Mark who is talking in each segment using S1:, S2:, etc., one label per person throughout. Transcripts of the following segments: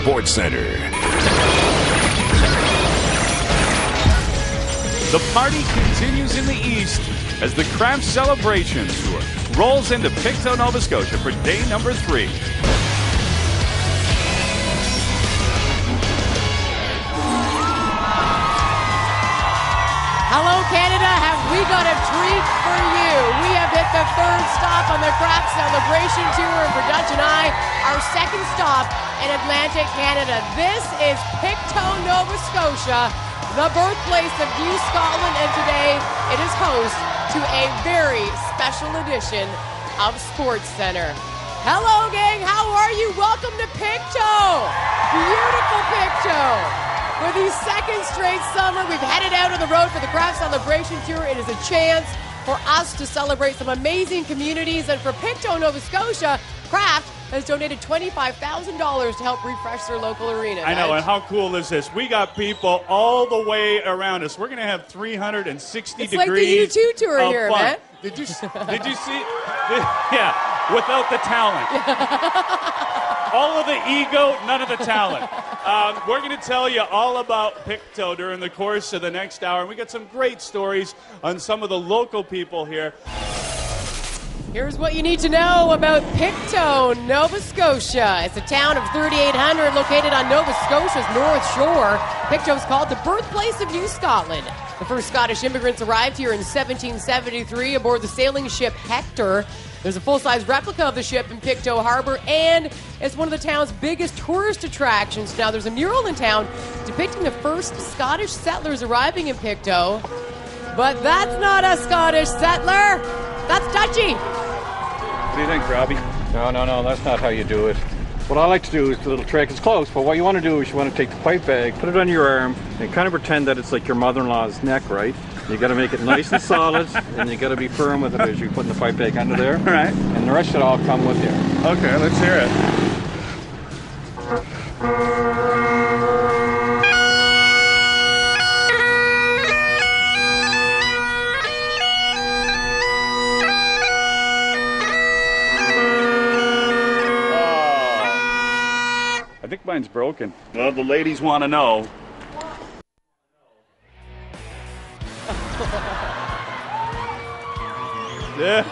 S1: Sports Center.
S2: The party continues in the East as the Kraft Celebration Tour rolls into Pictou, Nova Scotia for day number 3.
S3: Hello, Canada. Have we got a treat for you? We have hit the third stop on the Kraft Celebration Tour, and for Dutch and I, our second stop in Atlantic Canada. This is Pictou, Nova Scotia, the birthplace of New Scotland, and today it is host to a very special edition of Sports Center. Hello, gang. How are you? Welcome to Pictou. Beautiful Pictou. For the second straight summer, we've headed out on the road for the Kraft Celebration Tour. It is a chance for us to celebrate some amazing communities. And for Pictou, Nova Scotia, Kraft has donated $25,000 to help refresh their local arena.
S2: I know, and how cool is this? We got people all the way around us. We're going to have 360
S3: it's
S2: degrees
S3: like the U2 tour
S2: of
S3: here,
S2: fun.
S3: man.
S2: Did you see? Yeah, without the talent. All of the ego, none of the talent. We're going to tell you all about Pictou during the course of the next hour. And we got some great stories on some of the local people here.
S3: Here's what you need to know about Pictou, Nova Scotia. It's a town of 3,800 located on Nova Scotia's North Shore. Pictou is called the birthplace of New Scotland. The first Scottish immigrants arrived here in 1773 aboard the sailing ship Hector. There's a full-size replica of the ship in Pictou Harbor, and it's one of the town's biggest tourist attractions. Now, there's a mural in town depicting the first Scottish settlers arriving in Pictou. But that's not a Scottish settler. That's Dutchy.
S4: What do you think, Robbie? No, that's not how you do it. What I like to do is a little trick. It's close, but what you want to do is you want to take the pipe bag, put it on your arm, and kind of pretend that it's like your mother-in-law's neck, right? You got to make it nice and solid, and you got to be firm with it as you're putting the pipe bag under there.
S2: All right.
S4: And the rest should all come with you.
S2: Okay, let's hear it. I think mine's broken. Well, the ladies want to know. Dude,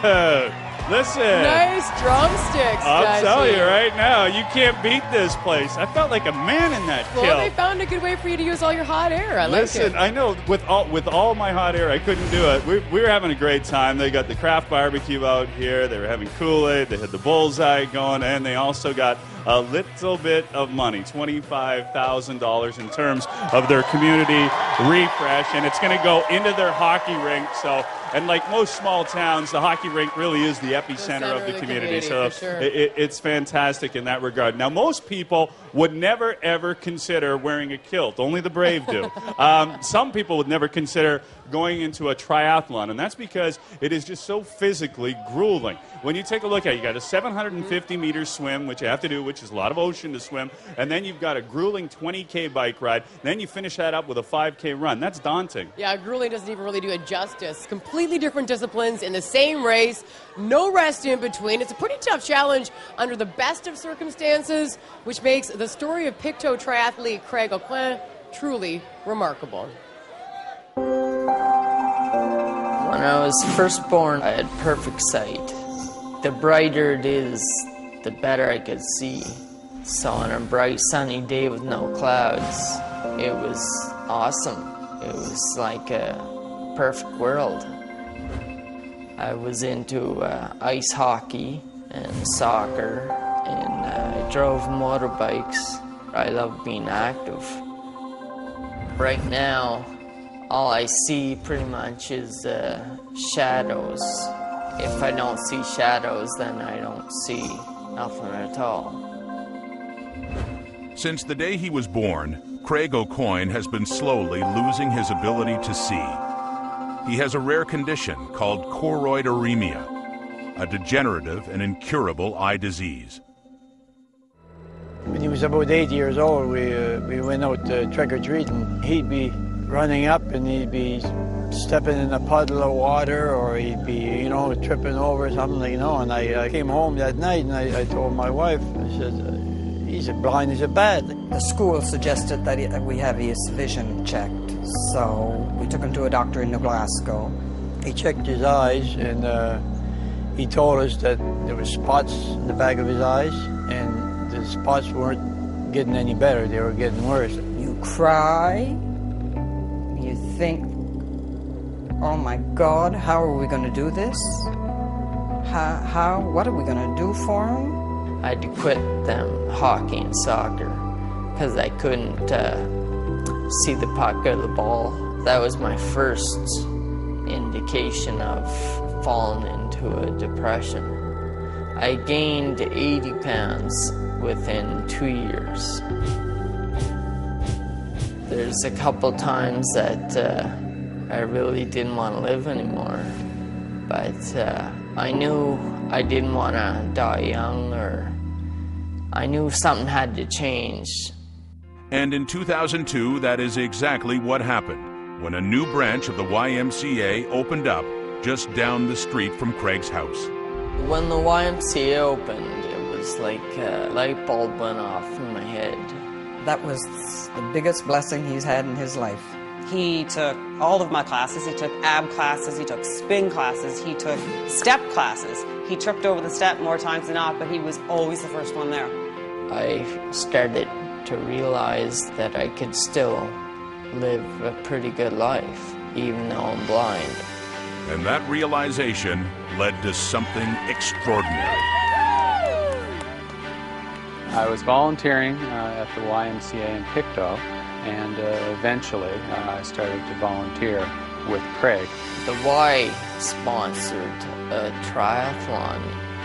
S2: listen.
S3: Nice drumsticks.
S2: I'll tell
S3: Dutchy.
S2: you right now, you can't beat this place. I felt like a man in that
S3: Well,
S2: kill.
S3: they found a good way for you to use all your hot air. I like
S2: Listen,
S3: it.
S2: I know with all my hot air, I couldn't do it. We were having a great time. They got the Kraft barbecue out here. They were having Kool-Aid. They had the bullseye going, and they also got a little bit of money, $25,000 in terms of their community refresh, and it's going to go into their hockey rink. So, and like most small towns, the hockey rink really is the epicenter of the community. So
S3: sure.
S2: it's fantastic in that regard. Now, most people would never, ever consider wearing a kilt. Only the brave do. Some people would never consider going into a triathlon, and that's because it is just so physically grueling. When you take a look at it, you got a 750-meter swim, which you have to do, which is a lot of ocean to swim, and then you've got a grueling 20K bike ride. Then you finish that up with a 5K run. That's daunting.
S3: Yeah, grueling doesn't even really do it justice. Completely different disciplines in the same race, no rest in between. It's a pretty tough challenge under the best of circumstances, which makes the story of Pictou triathlete Craig O'Quinn truly remarkable.
S5: When I was first born, I had perfect sight. The brighter it is, the better I could see. So on a bright sunny day with no clouds, it was awesome. It was like a perfect world. I was into ice hockey and soccer, and I drove motorbikes. I love being active. Right now, all I see pretty much is shadows. If I don't see shadows, then I don't see nothing at all.
S1: Since the day he was born, Craig O'Coin has been slowly losing his ability to see. He has a rare condition called choroideremia, a degenerative and incurable eye disease.
S6: When he was about 8 years old, we went out trick-or-treating. He'd be running up and he'd be stepping in a puddle of water, or he'd be, tripping over something, and I came home that night and I told my wife, I said, Is it blind? Is it bad?
S7: The school suggested that we have his vision checked, so we took him to a doctor in New Glasgow.
S6: He checked his eyes, and he told us that there were spots in the back of his eyes, and the spots weren't getting any better. They were getting worse.
S7: You cry. You think, oh my God, how are we going to do this? What are we going to do for him?
S5: I had to quit them hockey and soccer because I couldn't see the puck out of the ball. That was my first indication of falling into a depression. I gained 80 pounds within 2 years. There's a couple times that I really didn't want to live anymore, but I knew I didn't want to die young, or I knew something had to change.
S1: And in 2002, that is exactly what happened, when a new branch of the YMCA opened up just down the street from Craig's house.
S5: When the YMCA opened, it was like a light bulb went off in my head.
S7: That was the biggest blessing he's had in his life.
S8: He took all of my classes. He took ab classes, he took spin classes, he took step classes. He tripped over the step more times than not, but he was always the first one there.
S5: I started to realize that I could still live a pretty good life, even though I'm blind.
S1: And that realization led to something extraordinary.
S4: I was volunteering at the YMCA in Pictou, and eventually I started to volunteer with Craig.
S5: The Y sponsored a triathlon.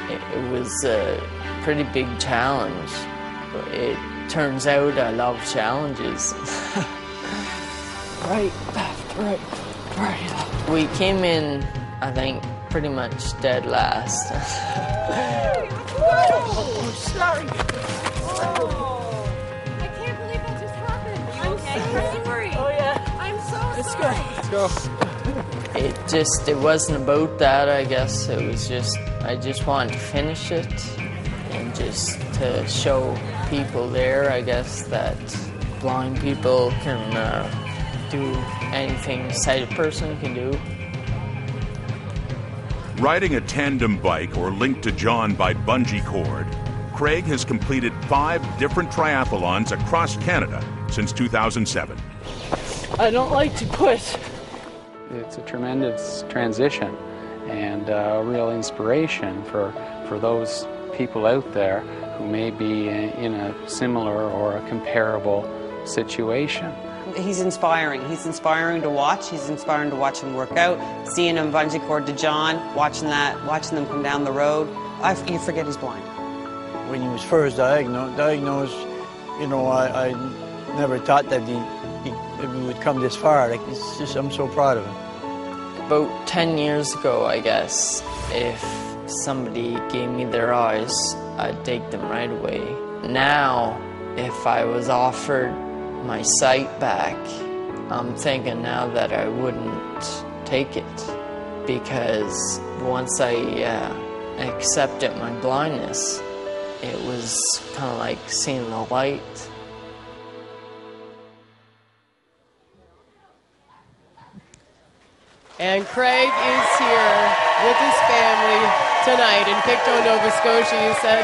S5: It was a pretty big challenge. It turns out I love challenges. Right, left, right, left. We came in, I think, pretty much dead last.
S3: Oh, sorry. Oh, I can't believe that just happened. I'm so sorry. Oh, yeah. I'm so sorry.
S4: Let's go.
S5: It wasn't about that, I guess. It was just, I just wanted to finish it and just to show people there, I guess, that blind people can do anything a sighted person can do.
S1: Riding a tandem bike or linked to John by bungee cord, Craig has completed 5 different triathlons across Canada since 2007.
S5: I don't like to quit.
S4: It's a tremendous transition and a real inspiration for those people out there who may be in a similar or a comparable situation.
S8: He's inspiring. He's inspiring to watch. He's inspiring to watch him work out. Seeing him bungee cord to John, watching them come down the road. You forget he's blind.
S6: When he was first diagnosed, you know, I never thought that he would come this far. Like, it's just, I'm so proud of him.
S5: About 10 years ago, I guess, if somebody gave me their eyes, I'd take them right away. Now, if I was offered my sight back, I'm thinking now that I wouldn't take it, because once I accepted my blindness, it was kind of like seeing the light.
S3: And Craig is here with his family tonight in Pictou, Nova Scotia. You said,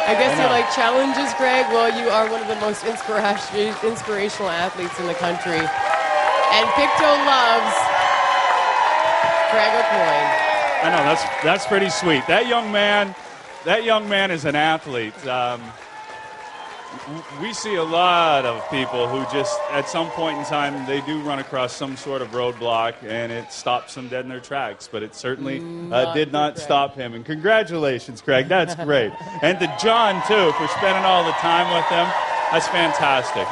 S3: I guess you like challenges, Craig. Well, you are one of the most inspirational athletes in the country. And Pictou loves Craig O'Coin.
S2: I know, that's pretty sweet. That young man is an athlete. We see a lot of people who just, at some point in time, they do run across some sort of roadblock, and it stops them dead in their tracks. But it certainly did not stop him. And congratulations, Craig. That's great. And to John, too, for spending all the time with him. That's fantastic.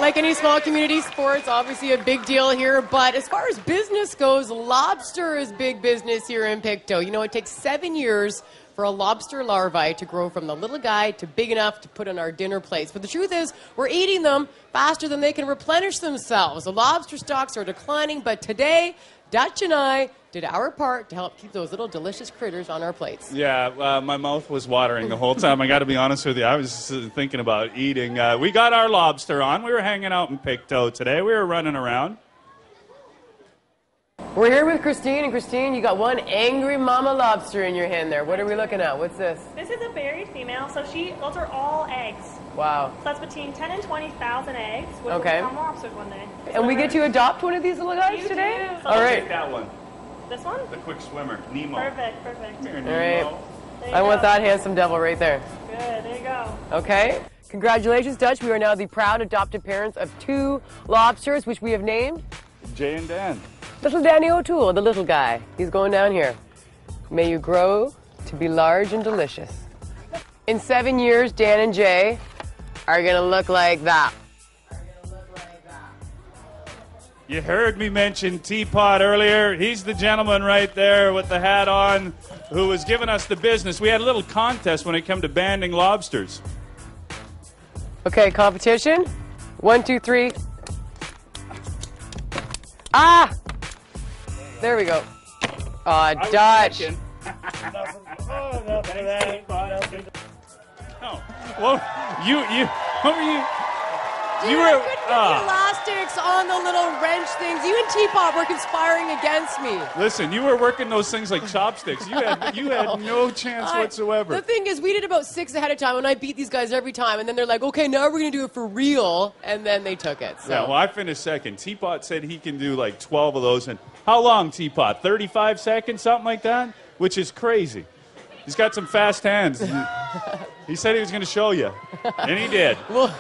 S3: Like any small community sports, obviously a big deal here. But as far as business goes, lobster is big business here in Pictou. You know, it takes 7 years for a lobster larvae to grow from the little guy to big enough to put on our dinner plates. But the truth is, we're eating them faster than they can replenish themselves. The lobster stocks are declining, but today, Dutch and I did our part to help keep those little delicious critters on our plates.
S2: Yeah, my mouth was watering the whole time. I got to be honest with you. I was thinking about eating. We got our lobster on. We were hanging out in Pictou today. We were running around.
S3: We're here with Christine, and Christine, you got one angry mama lobster in your hand there. What are we looking at? What's this?
S9: This is a buried female, so those are all eggs.
S3: Wow.
S9: So that's between 10 and 20,000 eggs, which will
S3: Okay.
S9: become lobsters one day.
S3: And we get to adopt one of these little guys
S9: You
S3: today?
S9: do. So
S3: All right.
S2: Take that one.
S9: This one?
S2: The quick swimmer, Nemo.
S9: Perfect, perfect.
S2: Here,
S3: All
S2: Nemo.
S3: right.
S9: There you
S3: I want
S9: go.
S3: that handsome devil right there.
S9: Good, there you go.
S3: Okay. Congratulations, Dutch. We are now the proud adopted parents of 2 lobsters, which we have named
S2: Jay and Dan.
S3: Little Danny O'Toole, the little guy. He's going down here. May you grow to be large and delicious. In 7 years, Dan and Jay are going to look like that.
S2: You heard me mention Teapot earlier. He's the gentleman right there with the hat on who was giving us the business. We had a little contest when it came to banding lobsters.
S3: Okay, competition. 1, 2, 3. Ah! There we go. Dutch.
S2: Oh, well, what were you?
S3: Dude, I couldn't get the elastics on the little wrench things. You and Teapot were conspiring against me.
S2: Listen, you were working those things like chopsticks. You had no chance whatsoever.
S3: The thing is, we did about 6 ahead of time, and I beat these guys every time. And then they're like, okay, now we're going to do it for real. And then they took it. So.
S2: Yeah, well, I finished second. Teapot said he can do like 12 of those. And how long, Teapot? 35 seconds, something like that? Which is crazy. He's got some fast hands. He said he was going to show you. And he did.
S3: Well,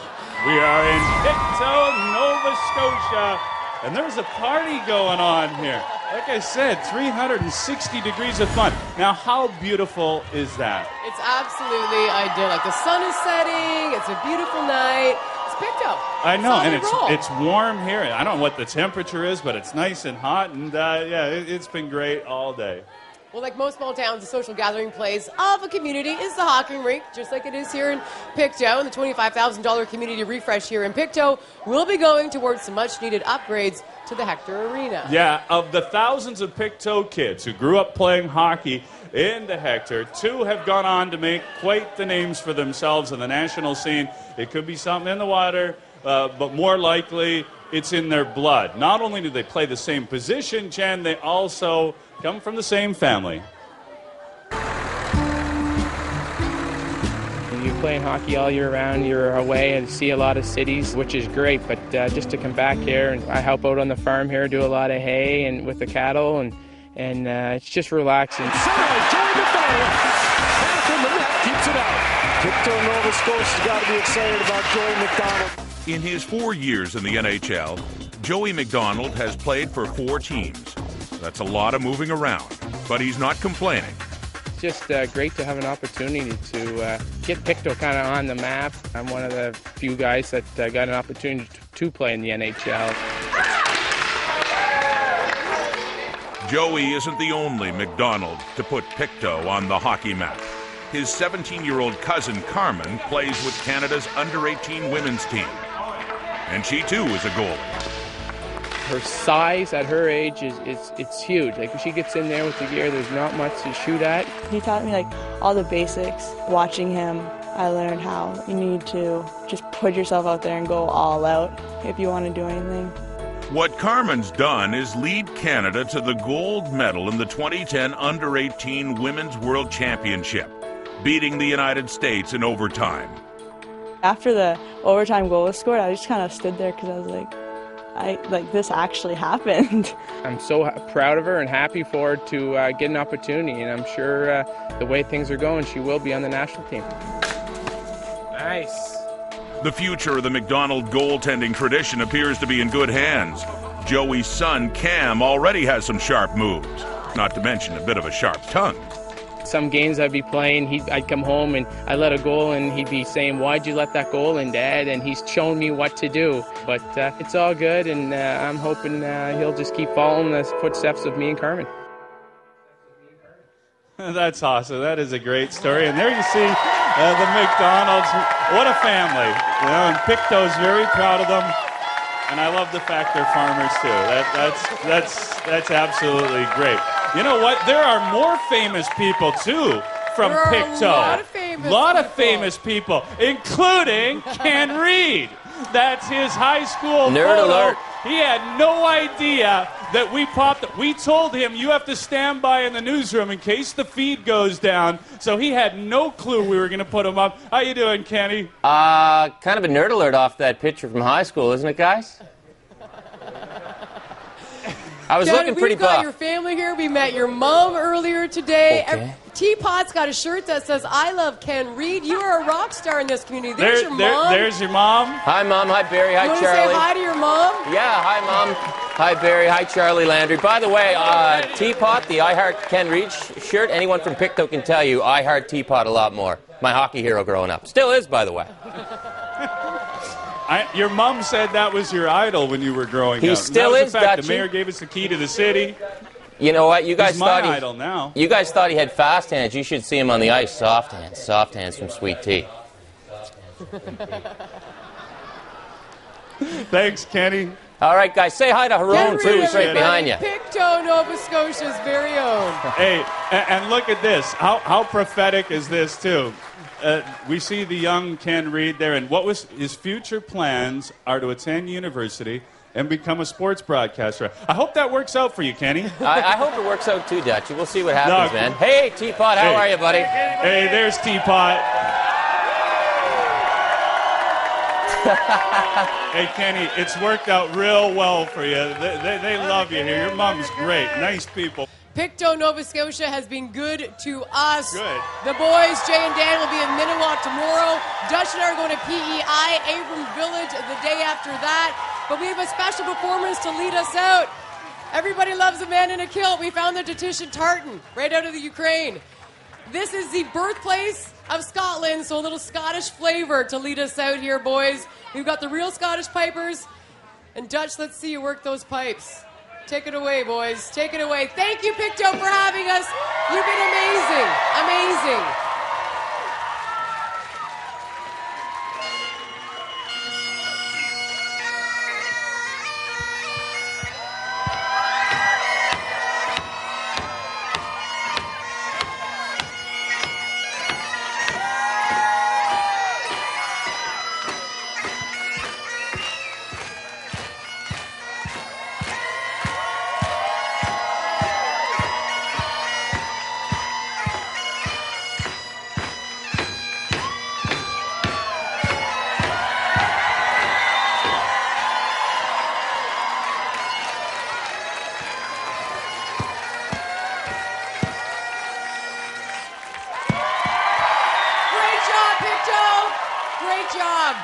S2: we are in Pictou, Nova Scotia, and there's a party going on here. Like I said, 360 degrees of fun. Now, how beautiful is that?
S3: it's absolutely idyllic. The sun is setting. It's a beautiful night. It's Pictou.
S2: I know, and
S3: Solid roll.
S2: it's warm here. I don't know what the temperature is, but it's nice and hot, and it's been great all day.
S3: Well, like most small towns, the social gathering place of a community is the hockey rink, just like it is here in Pictou. And the $25,000 community refresh here in Pictou will be going towards some much-needed upgrades to the Hector Arena.
S2: Yeah, of the thousands of Pictou kids who grew up playing hockey in the Hector, 2 have gone on to make quite the names for themselves in the national scene. It could be something in the water, but more likely it's in their blood. Not only do they play the same position, Jen, they also come from the same family.
S10: You're playing hockey all year round, you're away and see a lot of cities, which is great, but just to come back here, and I help out on the farm here, do a lot of hay and with the cattle, and it's just relaxing.
S11: Joey McDonald, back in the net, keeps it out. Pictou, Nova Scotia's got to be excited about Joey McDonald.
S1: In his 4 years in the NHL, Joey McDonald has played for 4 teams. That's a lot of moving around, but he's not complaining.
S10: It's just great to have an opportunity to get Pictou kind of on the map. I'm one of the few guys that got an opportunity to play in the NHL.
S1: Joey isn't the only McDonald to put Pictou on the hockey map. His 17-year-old cousin Carmen plays with Canada's under-18 women's team. And she too is a goalie.
S10: Her size at her age it's huge. Like when she gets in there with the gear, there's not much to shoot at.
S12: He taught me like all the basics. Watching him, I learned how you need to just put yourself out there and go all out if you want to do anything.
S1: What Carmen's done is lead Canada to the gold medal in the 2010 Under-18 Women's World Championship, beating the United States in overtime.
S12: After the overtime goal was scored, I just kind of stood there because I was like, this actually happened.
S10: I'm so proud of her and happy for her to get an opportunity, and I'm sure the way things are going, she will be on the national team. Nice.
S1: The future of the McDonald goaltending tradition appears to be in good hands. Joey's son, Cam, already has some sharp moves, not to mention a bit of a sharp tongue.
S10: Some games I'd be playing, I'd come home and I let a goal and he'd be saying, "Why'd you let that goal in, Dad?" And he's shown me what to do. But it's all good, and I'm hoping he'll just keep following the footsteps of me and Carmen.
S2: That's awesome. That is a great story. And there you see the McDonalds. What a family. You know, and Pictou's very proud of them. And I love the fact they're farmers too. That's absolutely great. You know what? There are more famous people too from Pictou.
S3: A lot of famous
S2: people, including Ken Reed. That's his high school
S13: Nerd
S2: photo.
S13: alert.
S2: He had no idea that we popped it. We told him you have to stand by in the newsroom in case the feed goes down. So he had no clue we were going to put him up. How you doing, Kenny?
S13: Kind of a nerd alert off that picture from high school, isn't it, guys? I was
S3: Kenny,
S13: looking pretty
S3: we've got
S13: buff.
S3: your family here. We met your mom earlier today.
S13: Okay.
S3: Teapot's got a shirt that says, I love Ken Reed. You are a rock star in this community. There's your mom.
S2: There's your mom.
S13: Hi, Mom. Hi, Barry. Hi,
S3: You want
S13: Charlie.
S3: to say hi to your mom?
S13: Yeah, hi, Mom. Hi, Barry. Hi, Charlie Landry. By the way, Teapot, the I Heart Ken Reed shirt, anyone from Pictou can tell you I heart Teapot a lot more. My hockey hero growing up. Still is, by the way.
S2: Your mom said that was your idol when you were growing up.
S13: He still is,
S2: The
S13: Dutchie.
S2: mayor gave us the key to the city.
S13: You know what? You guys
S2: He's
S13: thought
S2: my idol now.
S13: You guys thought he had fast hands. You should see him on the ice. Soft hands from Sweet Tea.
S2: Thanks, Kenny.
S13: All right, guys, say hi to Haroon, too. He's right behind you.
S3: Pictou, Nova Scotia's very own.
S2: Hey, and look at this. How prophetic is this, too? We see the young Ken Reed there, and what was his future plans are to attend university and become a sports broadcaster. I hope that works out for you, Kenny.
S13: I hope it works out, too, Dutchie. We'll see what happens,
S2: No.
S13: man. Hey, Teapot, how are you, buddy?
S2: Hey, there's Teapot. Hey, Kenny, it's worked out real well for you. They love you here. Your mom's great. Nice people.
S3: Pictou, Nova Scotia has been good to us.
S2: Good.
S3: The boys, Jay and Dan, will be in Minnewaca tomorrow. Dutch and I are going to PEI, Abrams Village, the day after that. But we have a special performance to lead us out. Everybody loves a man in a kilt. We found the Titisha tartan right out of the Ukraine. This is the birthplace of Scotland, so a little Scottish flavor to lead us out here, boys. We've got the real Scottish pipers. And Dutch, let's see you work those pipes. Take it away, boys. Take it away. Thank you, Pictou, for having us. You've been amazing. Amazing. Great job.